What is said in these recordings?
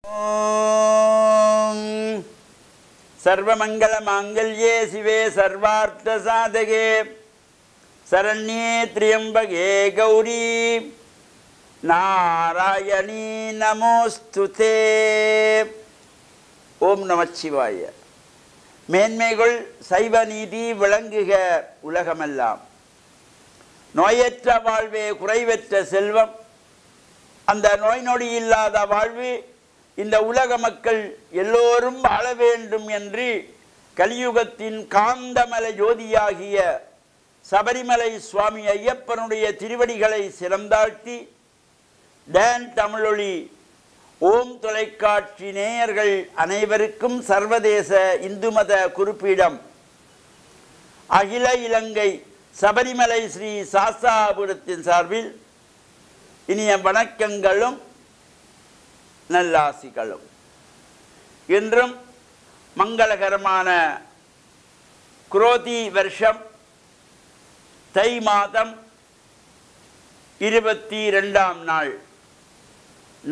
ஓம் சர்வமங்கள மாங்கல்யே சிவே சர்வார்த்த சாதகே சரண்யே த்ரியம்பகே கௌரி நாராயணி நமோஸ்துதே. ஓம் நமச்சிவாய. மேன்மைகள் சைவ நீதி விளங்குக உலகமெல்லாம். நோயற்ற வாழ்வே குறைவற்ற செல்வம். அந்த நோய் நொடி இல்லாத வாழ்வு இந்த உலக மக்கள் எல்லோரும் வாழ வேண்டும் என்று கலியுகத்தின் காந்தமல ஜோதியாகிய சபரிமலை சுவாமி ஐயப்பனுடைய திருவடிகளை சிறந்தாழ்த்தி டான் தமிழொலி ஓம் தொலைக்காட்சி நேயர்கள் அனைவருக்கும் சர்வதேச இந்து மத குறிப்பீடம் அகில இலங்கை சபரிமலை ஸ்ரீ சாஸ்தாபுரத்தின் சார்பில் இனிய வணக்கங்களும் நல்லாசிகளும். இன்றும் மங்களகரமான குரோதி வருஷம் தை மாதம் 22ஆம் நாள்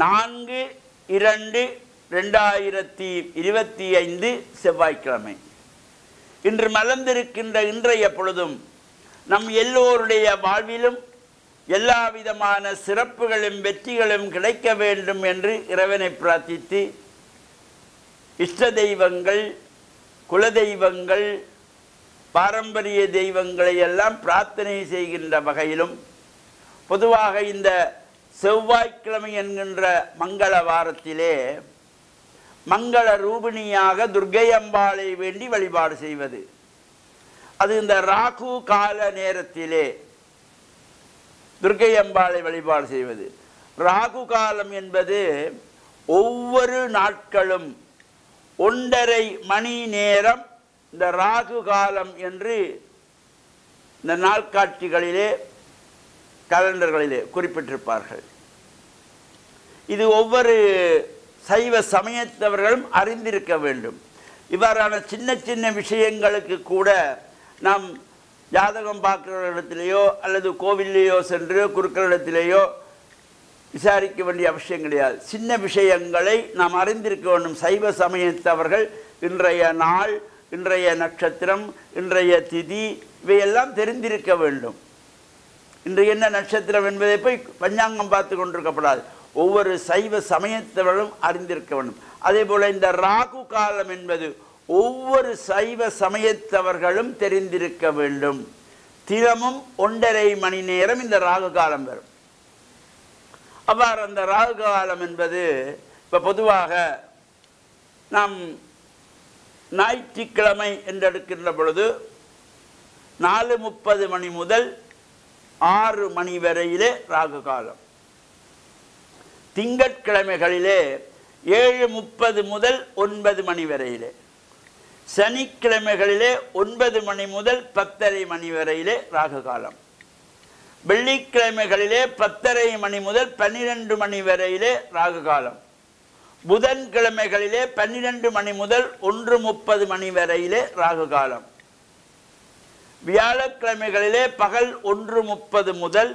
4/2/2025 செவ்வாய்க்கிழமை. இன்று மலர்ந்திருக்கின்ற இன்றைய பொழுதும் நம் எல்லோருடைய வாழ்விலும் எல்லா விதமான சிறப்புகளும் வெற்றிகளும் கிடைக்க வேண்டும் என்று இறைவனை பிரார்த்தித்து இஷ்ட தெய்வங்கள், குலதெய்வங்கள், பாரம்பரிய தெய்வங்களை எல்லாம் பிரார்த்தனை செய்கின்ற வகையிலும் பொதுவாக இந்த செவ்வாய்க்கிழமை என்கின்ற மங்கள வாரத்திலே மங்கள ரூபிணியாக துர்க்கை அம்பாளை வேண்டி வழிபாடு செய்வது, அது இந்த ராகு கால நேரத்திலே துர்க்கை அம்பாளை வழிபாடு செய்வது. ராகு காலம் என்பது ஒவ்வொரு நாட்களும் 1.5 மணி நேரம் இந்த ராகு காலம் என்று இந்த நாட்காட்சிகளிலே கலண்டர்களிலே குறிப்பிட்டிருப்பார்கள். இது ஒவ்வொரு சைவ சமயத்தவர்களும் அறிந்திருக்க வேண்டும். இவ்வாறான சின்ன சின்ன விஷயங்களுக்கு கூட நாம் ஜாதகம் பார்க்கிறவர்களிடத்திலேயோ அல்லது கோவில்லையோ சென்று குருக்களிடத்திலேயோ விசாரிக்க வேண்டிய அவசியம் கிடையாது. சின்ன விஷயங்களை நாம் அறிந்திருக்க வேண்டும். சைவ சமயத்தவர்கள் இன்றைய நாள், இன்றைய நட்சத்திரம், இன்றைய திதி இவையெல்லாம் தெரிந்திருக்க வேண்டும். இன்று என்ன நட்சத்திரம் என்பதை போய் பஞ்சாங்கம் பார்த்து கொண்டிருக்கப்படாது. ஒவ்வொரு சைவ சமயத்தவர்களும் அறிந்திருக்க வேண்டும். அதே போல் இந்த ராகு காலம் என்பது ஒவ்வொரு சைவ சமயத்தவர்களும் தெரிந்திருக்க வேண்டும். தினமும் 1.5 மணி நேரம் இந்த ராகு காலம் வரும். அவ்வாறு அந்த ராகு காலம் என்பது இப்போ பொதுவாக நாம் ஞாயிற்றுக்கிழமை என்றெடுக்கின்ற பொழுது 4:30 மணி முதல் 6 மணி வரையிலே ராகு காலம். திங்கட்கிழமைகளிலே 7:30 முதல் 9 மணி வரையிலே, சனிக்கிழமைகளிலே 9 மணி முதல் 10:30 மணி வரையிலே ராகு காலம். வெள்ளிக்கிழமைகளிலே 10:30 மணி முதல் 12 மணி வரையிலே ராகு காலம். புதன்கிழமைகளிலே 12 மணி முதல் 1:30 மணி வரையிலே ராகு காலம். வியாழக்கிழமைகளிலே பகல் 1:30 முதல்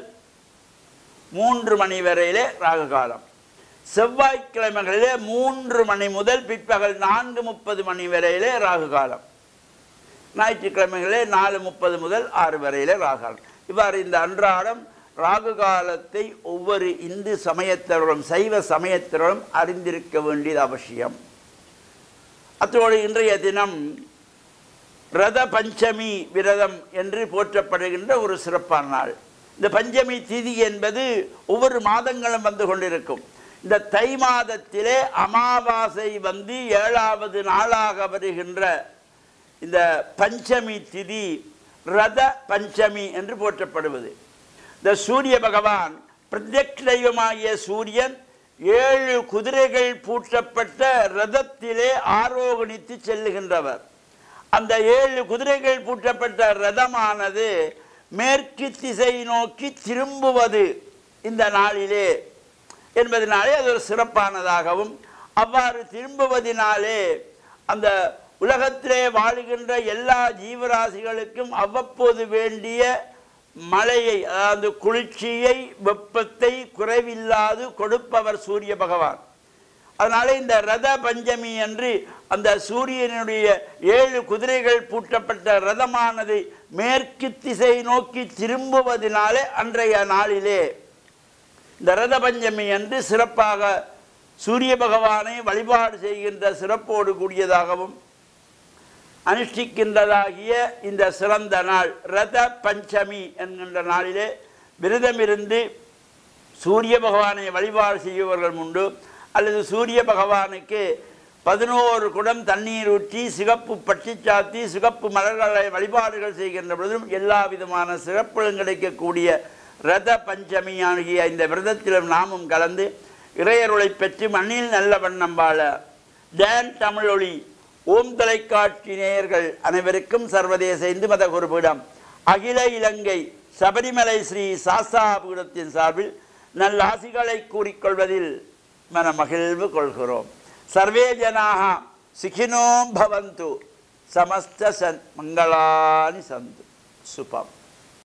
3 மணி வரையிலே ராகு காலம். செவ்வாய்க்கிழமைகளிலே 3 மணி முதல் பிற்பகல் 4:30 மணி வரையிலே ராகு காலம். ஞாயிற்றுக்கிழமைகளிலே 4:30 முதல் 6 வரையிலே ராகு காலம். இவ்வாறு இந்த அன்றாடம் ராகு காலத்தை ஒவ்வொரு இந்து சமயத்தவர்களும் சைவ சமயத்தவர்களும் அறிந்திருக்க வேண்டியது அவசியம். அத்தோடு இன்றைய தினம் ரத பஞ்சமி விரதம் என்று போற்றப்படுகின்ற ஒரு சிறப்பான நாள். இந்த பஞ்சமி திதி என்பது ஒவ்வொரு மாதங்களும் வந்து கொண்டிருக்கும். இந்த தை மாதத்திலே அமாவாசை வந்து 7வது நாளாக வருகின்ற இந்த பஞ்சமி திதி ரத பஞ்சமி என்று போற்றப்படுவது. இந்த சூரிய பகவான் பிரத்யக்ஷ தெய்வமாகிய சூரியன் 7 குதிரைகள் பூட்டப்பட்ட ரதத்திலே ஆரோகணித்து செல்லுகின்றவர். அந்த 7 குதிரைகள் பூட்டப்பட்ட ரதமானது மேற்கு திசை நோக்கி திரும்புவது இந்த நாளிலே என்பதனாலே அது ஒரு சிறப்பானதாகவும், அவ்வாறு திரும்புவதினாலே அந்த உலகத்திலே வாழுகின்ற எல்லா ஜீவராசிகளுக்கும் அவ்வப்போது வேண்டிய மழையை, அதாவது குளிர்ச்சியை, வெப்பத்தை குறைவில்லாது கொடுப்பவர் சூரிய பகவான். அதனால இந்த ரத பஞ்சமி அன்று அந்த சூரியனுடைய 7 குதிரைகள் பூட்டப்பட்ட ரதமானது மேற்கு திசை நோக்கி திரும்புவதனாலே அன்றைய நாளிலே இந்த ரத பஞ்சமி அன்று சிறப்பாக சூரிய பகவானை வழிபாடு செய்கின்ற சிறப்போடு கூடியதாகவும் அனுஷ்டிக்கின்றதாகிய இந்த சிறந்த நாள் ரத பஞ்சமி என்கின்ற நாளிலே விரதமிருந்து சூரிய பகவானை வழிபாடு செய்பவர்கள் உண்டு. அல்லது சூரிய பகவானுக்கு 11 குடம் தண்ணீர் ஊற்றி சிகப்பு பட்டி சாத்தி சிகப்பு மலர்களை வழிபாடுகள் செய்கின்ற பொழுதும் எல்லா விதமான சிறப்புகளும் கிடைக்கக்கூடிய ரத பஞ்சமி ஆகிய இந்த விரதத்திலும் நாமும் கலந்து இறையருளை பெற்று மண்ணில் நல்ல வண்ணம் வாழ டேன் தமிழொலி ஓம் தொலைக்காட்சி நேயர்கள் அனைவருக்கும் சர்வதேச இந்து மத குருபீடம் அகில இலங்கை சபரிமலை ஸ்ரீ சாஸ்தாபீடத்தின் சார்பில் நல்லாசிகளை கூறிக்கொள்வதில் மனமகிழ்வு கொள்கிறோம். சர்வே ஜனாக சுகினோ பவந்து சமஸ்த மங்களானி சந்து சுபம்.